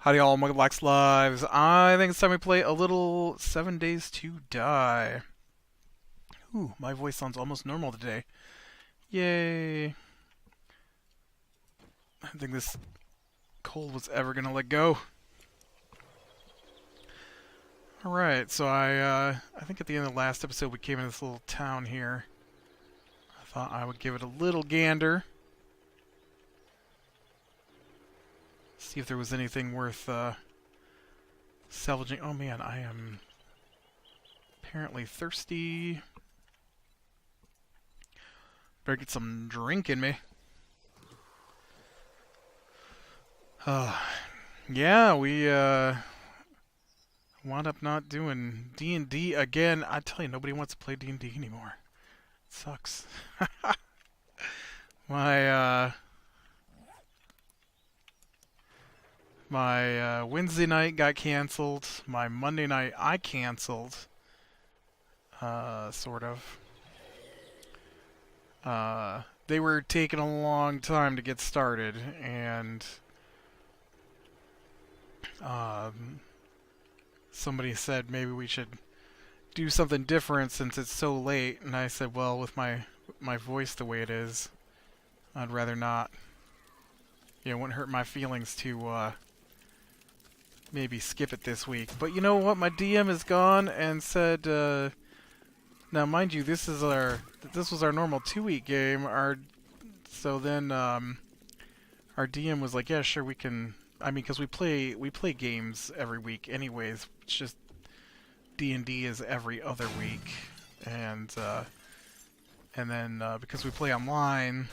Howdy all, welcome to Black's Lives. I think it's time we play a little 7 Days to Die. Ooh, my voice sounds almost normal today. Yay. I didn't think this cold was ever gonna let go. Alright, so I think at the end of the last episode we came into this little town here. I thought I would give it a little gander. See if there was anything worth salvaging. Oh man, I am apparently thirsty. Better get some drink in me. Yeah, we wound up not doing D&D again. I tell you, nobody wants to play D&D anymore. It sucks. My Wednesday night got canceled. My Monday night I canceled. Sort of. They were taking a long time to get started, and somebody said maybe we should do something different since it's so late. And I said, well, with my voice the way it is, I'd rather not. Yeah, it wouldn't hurt my feelings to maybe skip it this week. But you know what? My DM is gone and said, now mind you, this was our normal 2-week game. So then our DM was like, yeah, sure, we can. I mean, because we play games every week, anyways. It's just D&D is every other week, and then because we play online,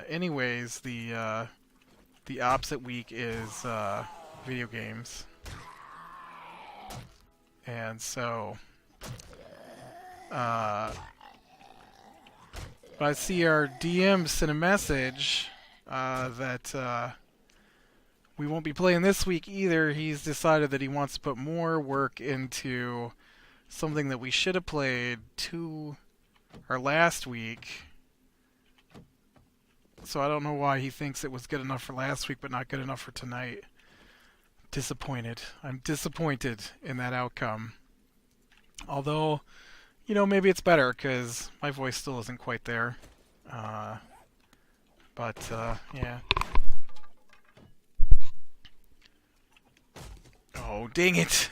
anyways, the opposite week is video games, and so I see our DM sent a message that we won't be playing this week either. He's decided that he wants to put more work into something that we should have played last week. So I don't know why he thinks it was good enough for last week but not good enough for tonight. Disappointed. I'm disappointed in that outcome. Although, you know, maybe it's better because my voice still isn't quite there. Yeah. Oh, dang it!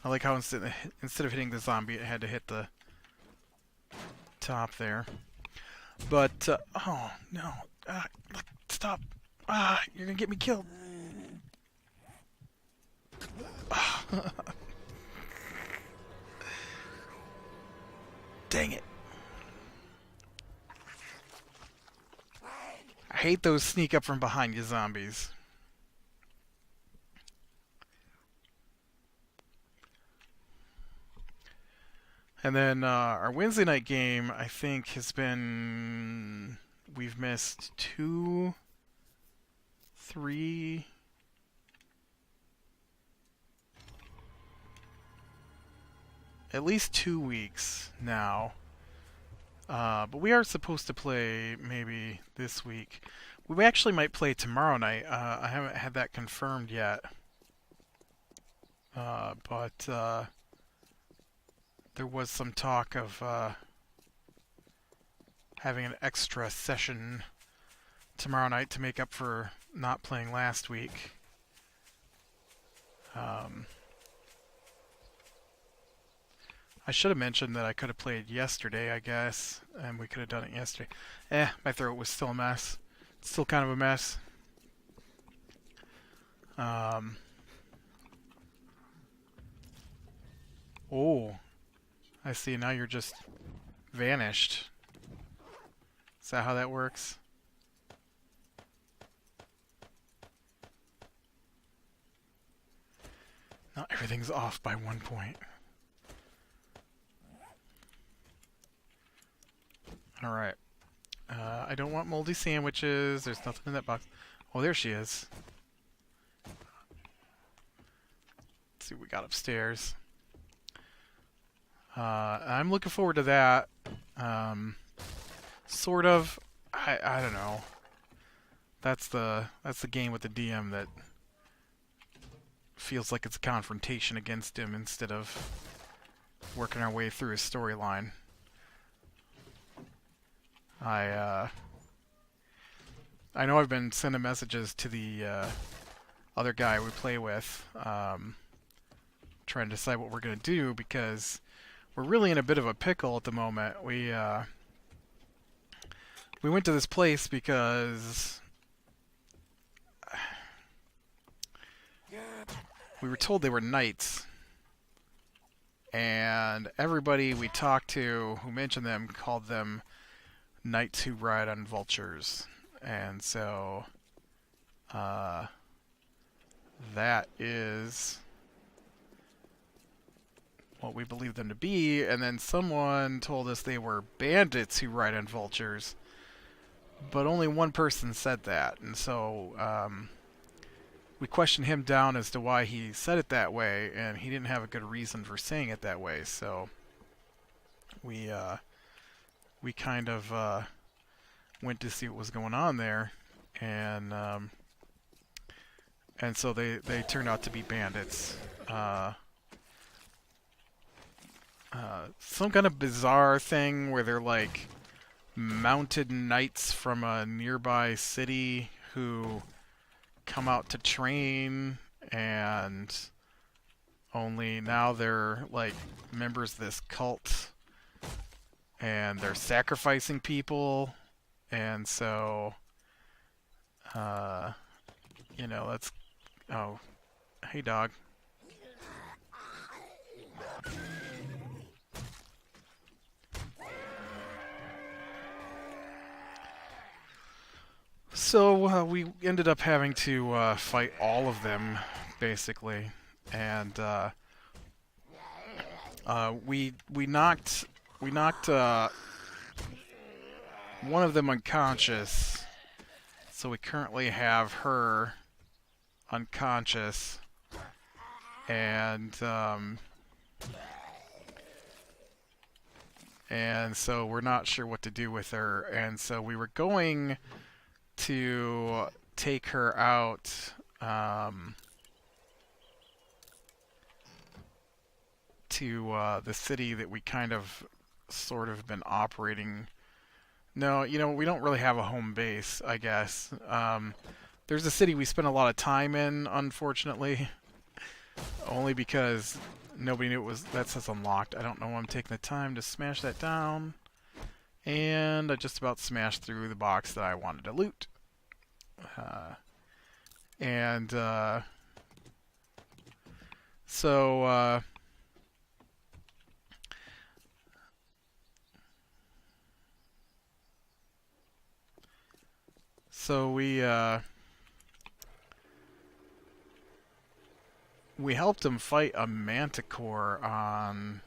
I like how instead of hitting the zombie, it had to hit the top there. But, oh, no. Stop. You're gonna get me killed. Dang it. I hate those sneak up from behind you zombies. And then our Wednesday night game, I think, has been... We've missed 2, 3... At least 2 weeks now. But we are supposed to play maybe this week. We actually might play tomorrow night. I haven't had that confirmed yet. But there was some talk of having an extra session tomorrow night to make up for not playing last week. I should have mentioned that I could have played yesterday, I guess, and we could have done it yesterday. My throat was still a mess. It's still kind of a mess. Oh, I see. Now you're just vanished. Is that how that works? Now everything's off by 1 point. Alright. I don't want moldy sandwiches. There's nothing in that box. Oh, there she is. Let's see what we got upstairs. I'm looking forward to that. Sort of. I don't know. that's the game with the DM that feels like it's a confrontation against him instead of working our way through his storyline. I I know I've been sending messages to the other guy we play with, trying to decide what we're gonna do because we're really in a bit of a pickle at the moment. We went to this place because we were told they were knights, and everybody we talked to who mentioned them called them knights who ride on vultures. And so that is what we believe them to be. And then someone told us they were bandits who ride on vultures, but only one person said that. And so we questioned him down as to why he said it that way, and he didn't have a good reason for saying it that way. So we kind of went to see what was going on there, and so they turned out to be bandits. Some kind of bizarre thing where they're like mounted knights from a nearby city who come out to train, and only now they're like members of this cult, and they're sacrificing people. And so, you know, that's... Oh, hey, dog. So, we ended up having to fight all of them, basically. And we knocked one of them unconscious, so we currently have her unconscious, and so we're not sure what to do with her, and so we were going to take her out to the city that we kind of sort of been operating. No, you know, we don't really have a home base, I guess. There's a city we spent a lot of time in, unfortunately. Only because nobody knew it was... That says unlocked. I don't know why I'm taking the time to smash that down. And I just about smashed through the box that I wanted to loot. So... So we helped him fight a manticore on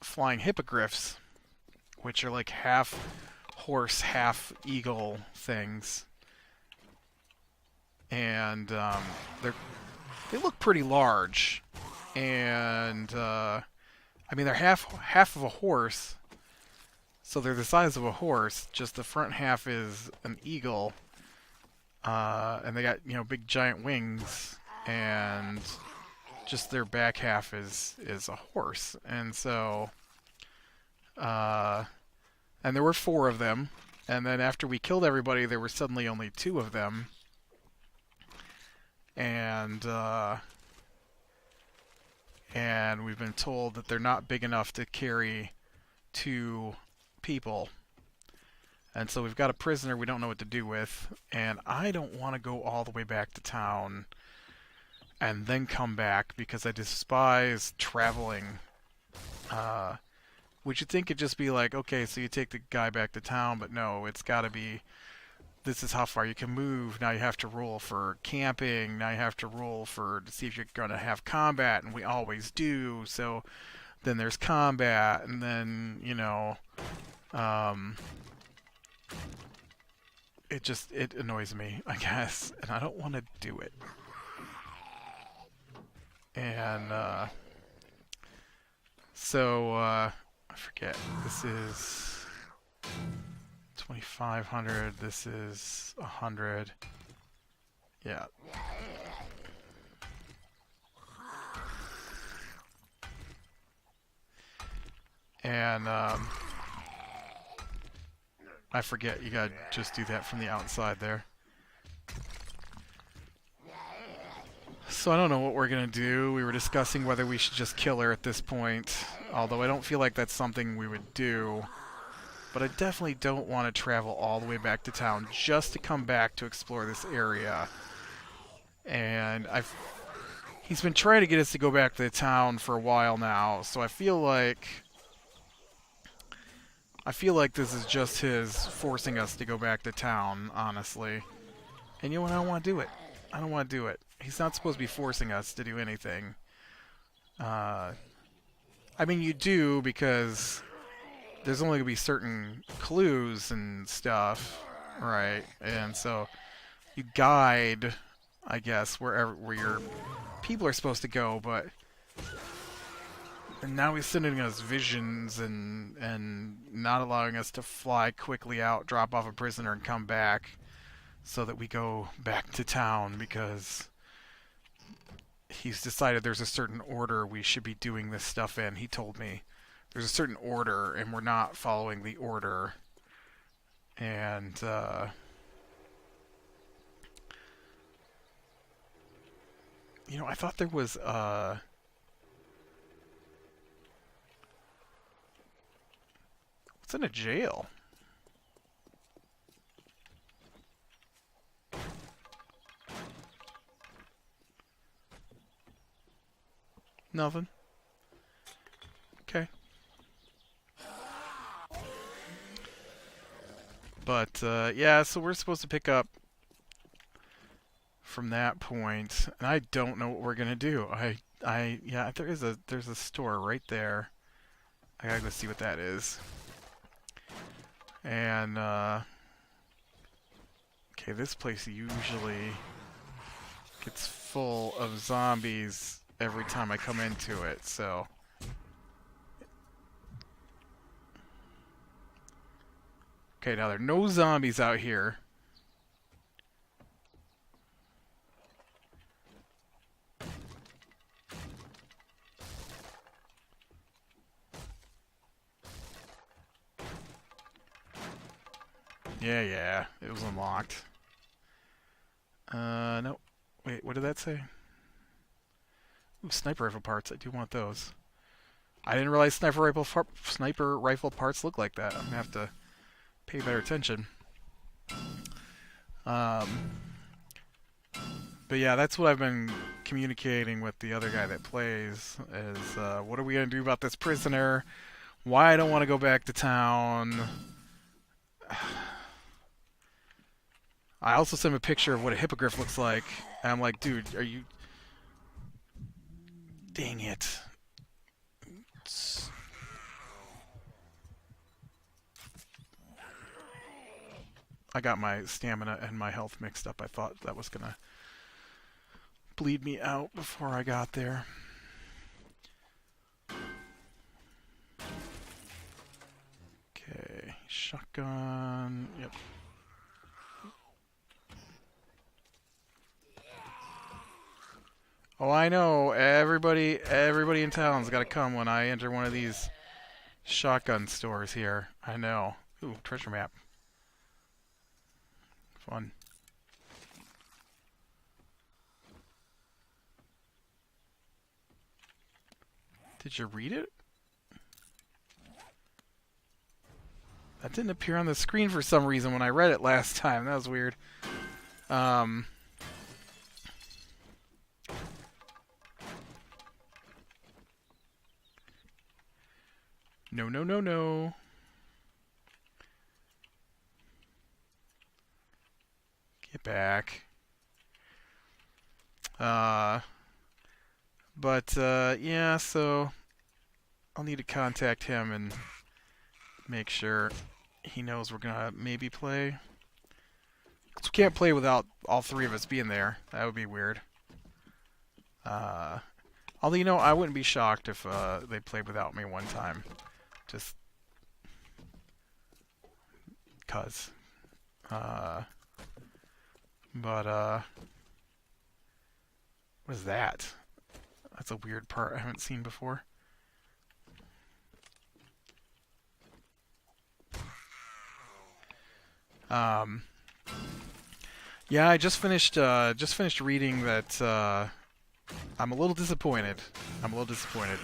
flying hippogriffs, which are like half horse, half eagle things, and they look pretty large, and I mean they're half of a horse. So they're the size of a horse, just the front half is an eagle, and they got, you know, big giant wings, and just their back half is a horse. And so, and there were 4 of them, and then after we killed everybody, there were suddenly only 2 of them, and we've been told that they're not big enough to carry 2 people. And so we've got a prisoner we don't know what to do with, and I don't want to go all the way back to town and then come back because I despise traveling. Which you'd think it'd just be like, okay, so you take the guy back to town, but no, it's got to be, this is how far you can move. Now you have to roll for camping. Now you have to roll to see if you're going to have combat, and we always do. So then there's combat, and then, you know, it annoys me, I guess, and I don't want to do it. And so I forget, this is 2,500. This is 100. Yeah. And I forget, you gotta just do that from the outside there. So I don't know what we're gonna do. We were discussing whether we should just kill her at this point, although I don't feel like that's something we would do. But I definitely don't want to travel all the way back to town just to come back to explore this area. And he's been trying to get us to go back to the town for a while now, so I feel like this is just his forcing us to go back to town, honestly. And you know what? I don't want to do it. I don't want to do it. He's not supposed to be forcing us to do anything. I mean, you do, because there's only going to be certain clues and stuff, right? And so you guide, I guess, where your people are supposed to go, but and now he's sending us visions and not allowing us to fly quickly out, drop off a prisoner, and come back so that we go back to town because he's decided there's a certain order we should be doing this stuff in. He told me there's a certain order and we're not following the order. And you know, I thought there was what's in a jail? Nothing. Okay. But yeah, so we're supposed to pick up from that point, and I don't know what we're gonna do. Yeah, there's a store right there. I gotta go see what that is. And okay, this place usually gets full of zombies every time I come into it, so okay, now there are no zombies out here. Yeah, it was unlocked. No. Wait, what did that say? Ooh, sniper rifle parts. I do want those. I didn't realize sniper rifle parts look like that. I'm gonna have to pay better attention. But yeah, that's what I've been communicating with the other guy that plays, is what are we gonna do about this prisoner? Why I don't want to go back to town. I also sent him a picture of what a hippogriff looks like, and I'm like, dude, are you... Dang it. I got my stamina and my health mixed up. I thought that was gonna bleed me out before I got there. Okay, shotgun, yep. Oh, I know. Everybody in town's got to come when I enter one of these shotgun stores here. I know. Ooh, treasure map. Fun. Did you read it? That didn't appear on the screen for some reason when I read it last time. That was weird. No. Get back. Yeah, so I'll need to contact him and make sure he knows we're gonna maybe play. 'Cause we can't play without all three of us being there. That would be weird. Although, you know, I wouldn't be shocked if they played without me one time. Just cuz. Uh, but, what is that? That's a weird part I haven't seen before. Um, yeah, I just finished reading that, I'm a little disappointed. I'm a little disappointed.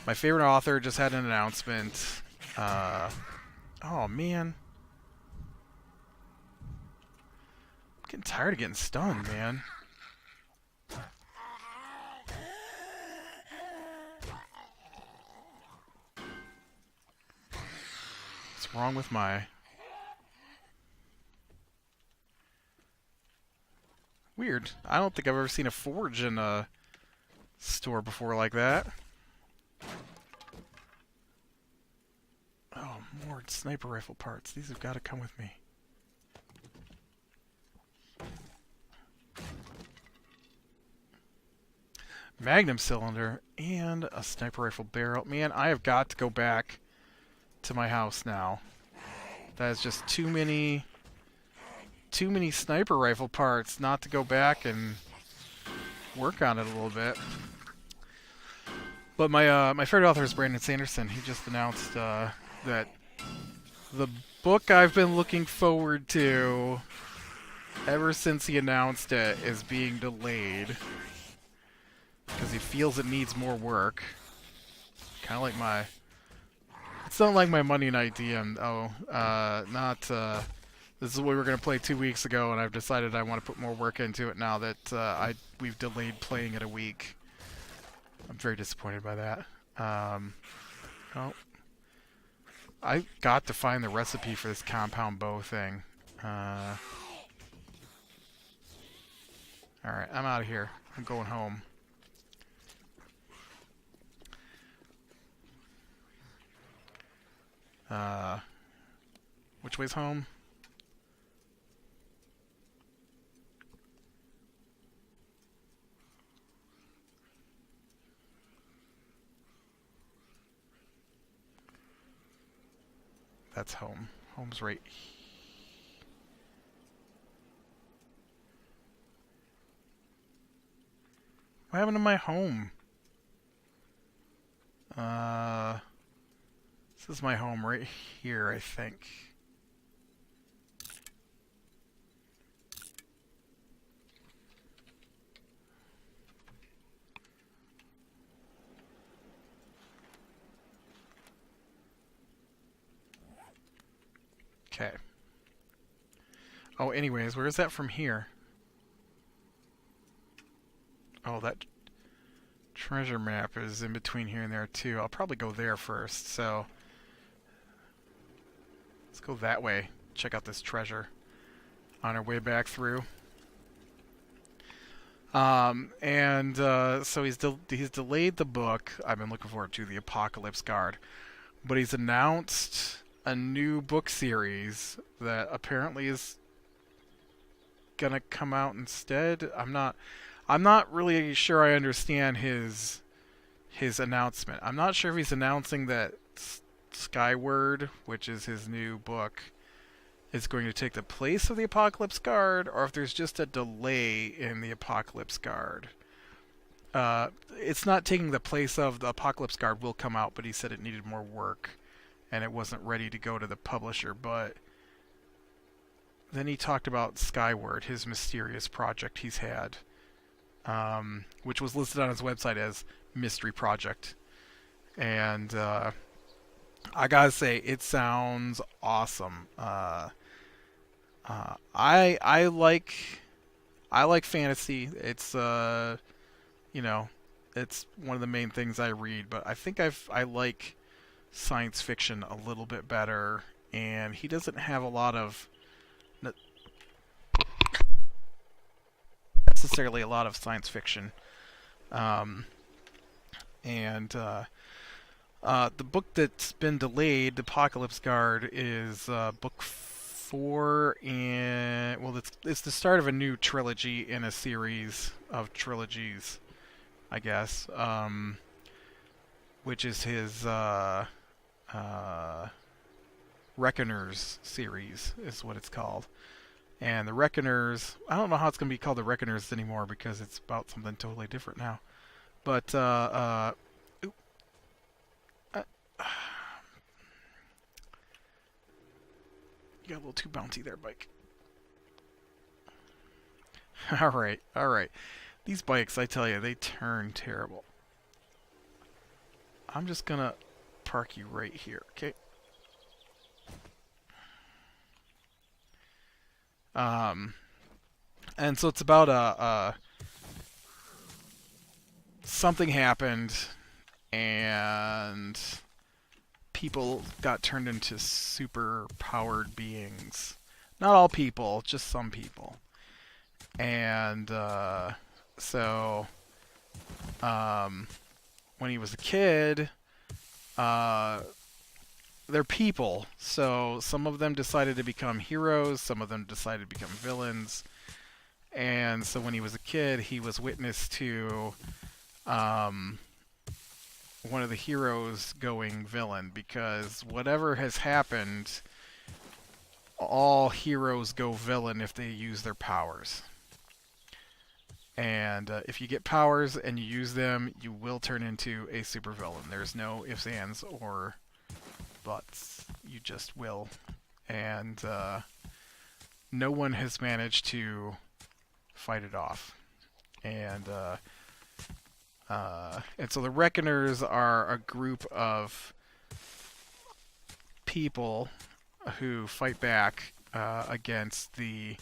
My favorite author just had an announcement. Oh man. I'm getting tired of getting stunned, man. What's wrong with my... Weird. I don't think I've ever seen a forge in a store before like that. Oh, more sniper rifle parts. These have got to come with me. Magnum cylinder and a sniper rifle barrel. Man, I have got to go back to my house now. That is just too many sniper rifle parts not to go back and work on it a little bit. But my favorite author is Brandon Sanderson. He just announced that the book I've been looking forward to ever since he announced it is being delayed because he feels it needs more work. Kind of like my... It's not like my Monday Night DM. This is what we were going to play 2 weeks ago, and I've decided I want to put more work into it now that we've delayed playing it a week. I'm very disappointed by that. Oh, I got to find the recipe for this compound bow thing. Alright, I'm out of here. I'm going home. Which way's home? That's home. Home's right here. What happened to my home? This is my home right here, I think. Okay. Oh, anyways, where is that from here? Oh, that treasure map is in between here and there, too. I'll probably go there first, so... Let's go that way. Check out this treasure on our way back through. So he's delayed the book I've been looking forward to, The Apocalypse Guard. But he's announced a new book series that apparently is gonna come out instead. I'm not really sure I understand his announcement. I'm not sure if he's announcing that Skyward, which is his new book, is going to take the place of the Apocalypse Guard, or if there's just a delay in the Apocalypse Guard. It's not taking the place of the Apocalypse Guard will come out, but he said it needed more work and it wasn't ready to go to the publisher. But then he talked about Skyward, his mysterious project he's had, which was listed on his website as Mystery Project. And I gotta say, it sounds awesome. I like fantasy. It's it's one of the main things I read. But I think I like science fiction a little bit better. And he doesn't have a lot of necessarily a lot of science fiction. The book that's been delayed, The Apocalypse Guard, is book 4 in... Well, it's the start of a new trilogy in a series of trilogies, I guess. Which is his... Reckoners series is what it's called. And the Reckoners, I don't know how it's going to be called the Reckoners anymore because it's about something totally different now. But, you got a little too bouncy there, bike. Alright, alright. These bikes, I tell you, they turn terrible. I'm just going to park you right here, okay? And so it's about something happened and people got turned into super powered beings. Not all people, just some people. And so when he was a kid, they're people. So some of them decided to become heroes, some of them decided to become villains. And so when he was a kid, he was witness to one of the heroes going villain, because whatever has happened, all heroes go villain if they use their powers. And if you get powers and you use them, you will turn into a supervillain. There's no ifs, ands, or buts. You just will. And no one has managed to fight it off. And so the Reckoners are a group of people who fight back against the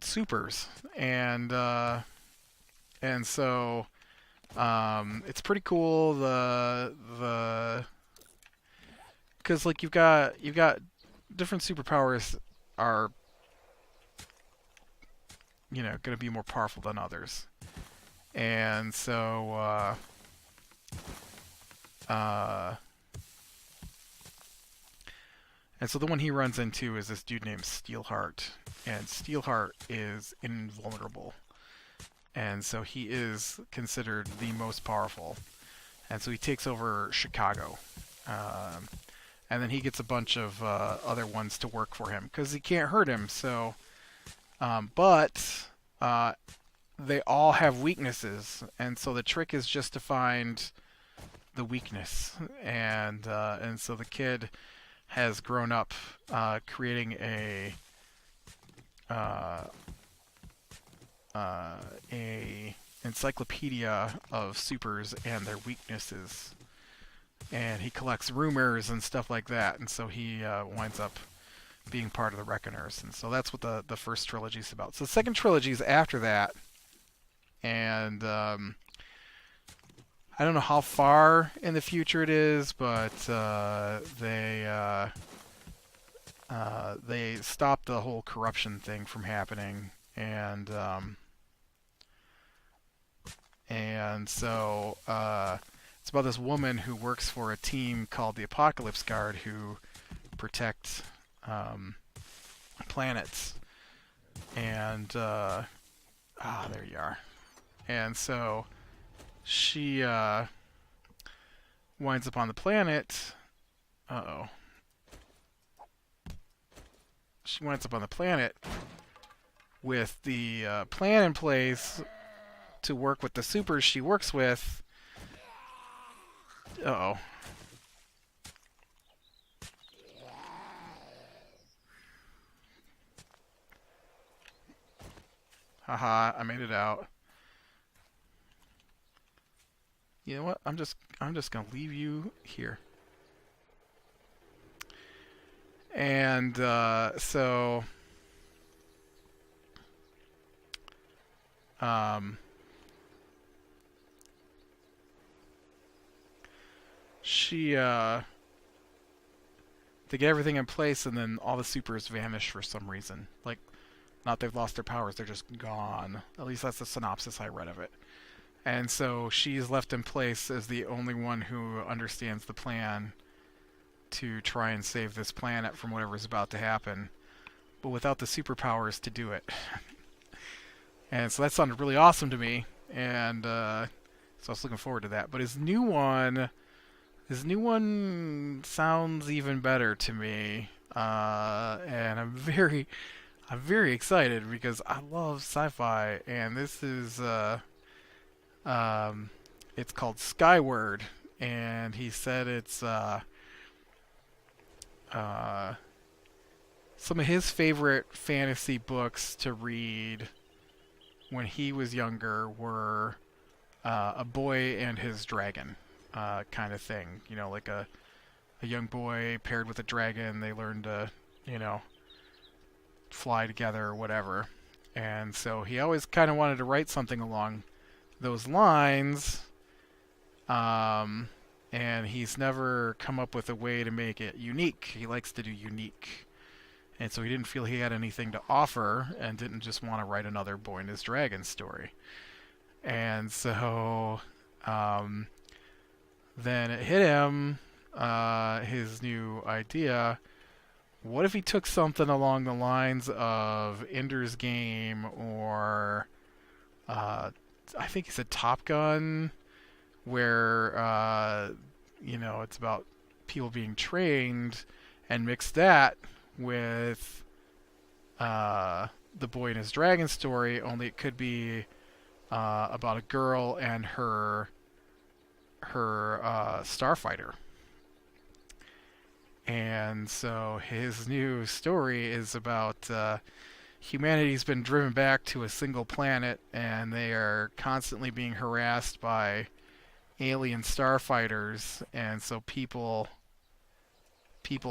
supers, and so it's pretty cool. Because like you've got different superpowers are going to be more powerful than others, and so the one he runs into is this dude named Steelheart, and Steelheart is invulnerable, and so he is considered the most powerful, and so he takes over Chicago, and then he gets a bunch of other ones to work for him because he can't hurt him. So, but they all have weaknesses, and so the trick is just to find the weakness, and so the kid has grown up creating a encyclopedia of supers and their weaknesses, and he collects rumors and stuff like that, and so he winds up being part of the Reckoners, and so that's what the first trilogy is about. So the second trilogy is after that, and I don't know how far in the future it is, but they stopped the whole corruption thing from happening, and so it's about this woman who works for a team called the Apocalypse Guard who protect planets, and there you are. And so she winds up on the planet. She winds up on the planet with the plan in place to work with the supers she works with. Uh-oh. Haha, I made it out. You know what? I'm just gonna leave you here. And so she they get everything in place, and then all the supers vanish for some reason. Like, not they've lost their powers, they're just gone. At least that's the synopsis I read of it. And so she's left in place as the only one who understands the plan to try and save this planet from whatever's about to happen, but without the superpowers to do it. And so that sounded really awesome to me, and so I was looking forward to that. But his new one, This new one sounds even better to me, and I'm very excited because I love sci-fi, and this is um, it's called Skyward, and he said it's uh, some of his favorite fantasy books to read when he was younger were A Boy and His Dragon, kind of thing. You know, like a young boy paired with a dragon. They learn to, you know, fly together or whatever. And so he always kind of wanted to write something along those lines, um, and he's never come up with a way to make it unique. He likes to do unique. And so he didn't feel he had anything to offer and didn't just want to write another Boy and His Dragon story. And so um, then it hit him, his new idea. What if he took something along the lines of Ender's Game or I think he said Top Gun, where you know, it's about people being trained, and mix that with the Boy and His Dragon story. Only it could be about a girl and her starfighter. And so his new story is about humanity's been driven back to a single planet, and they are constantly being harassed by alien starfighters, and so people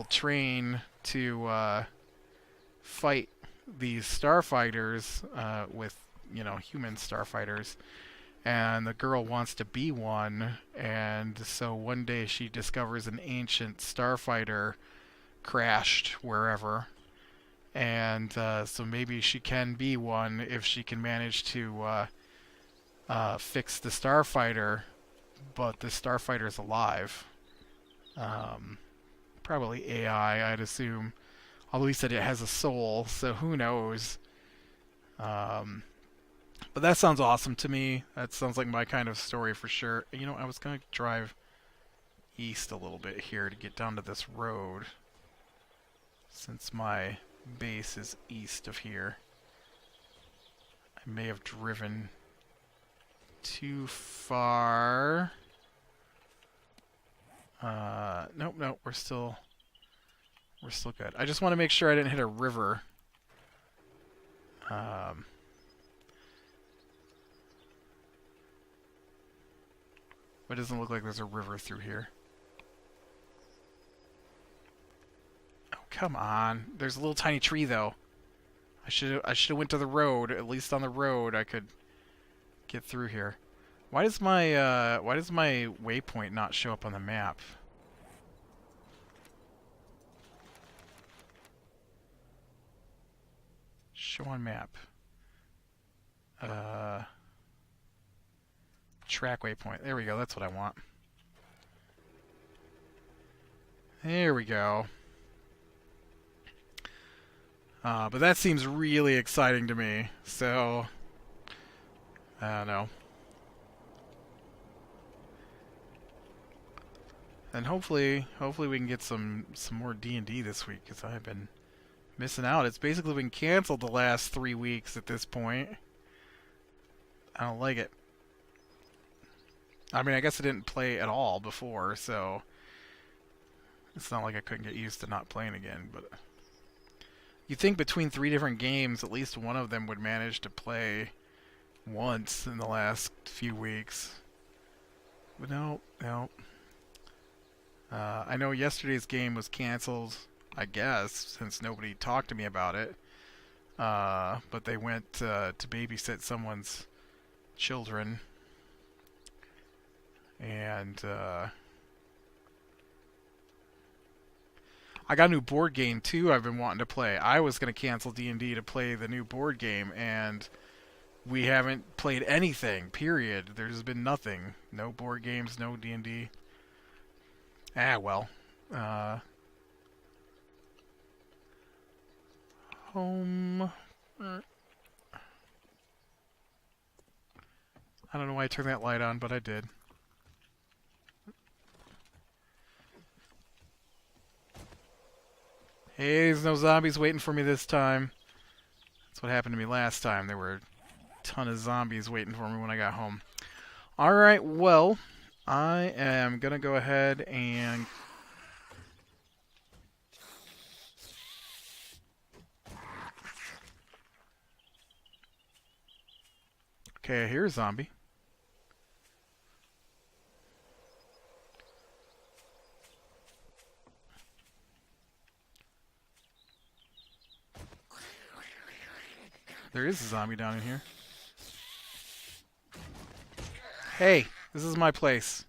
train to fight these starfighters with, you know, human starfighters, and the girl wants to be one, and so one day she discovers an ancient starfighter crashed wherever, and so maybe she can be one if she can manage to fix the starfighter, but the starfighter's alive. Um, Probably AI, I'd assume. Although he said it has a soul, so who knows? Um, but that sounds awesome to me. That sounds like my kind of story for sure. You know, I was going to drive east a little bit here to get down to this road, since my base is east of here. I may have driven too far. Nope, nope, we're still good. I just want to make sure I didn't hit a river. But it doesn't look like there's a river through here. Oh, come on. There's a little tiny tree though. I should have went to the road. At least on the road I could get through here. Why does my waypoint not show up on the map? Show on map. Track waypoint. There we go. That's what I want. There we go. But that seems really exciting to me. So, I don't know. And hopefully we can get some more D&D this week, because I've been missing out. It's basically been canceled the last 3 weeks at this point. I don't like it. I mean, I guess I didn't play at all before, so it's not like I couldn't get used to not playing again, but you'd think between 3 different games, at least one of them would manage to play once in the last few weeks. But no. I know yesterday's game was canceled, I guess, since nobody talked to me about it. But they went to babysit someone's children. And I got a new board game too I've been wanting to play. I was going to cancel D&D to play the new board game, and we haven't played anything, period. There's been nothing. No board games, no D&D. Ah, well. Home. I don't know why I turned that light on, but I did. Hey, there's no zombies waiting for me this time. That's what happened to me last time. There were a ton of zombies waiting for me when I got home. Alright, well, I am going to go ahead and... Okay, here's a zombie. There is a zombie down in here. Hey, this is my place.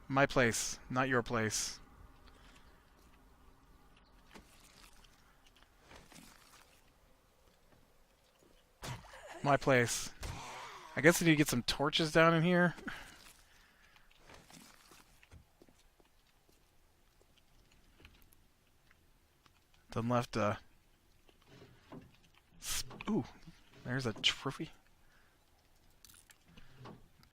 My place, not your place. My place. I guess I need to get some torches down in here. Then left a... Ooh, there's a trophy.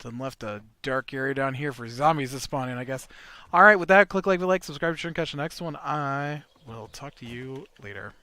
Then left a dark area down here for zombies to spawn in, I guess. Alright, with that, click like, subscribe, share, and catch the next one. I will talk to you later.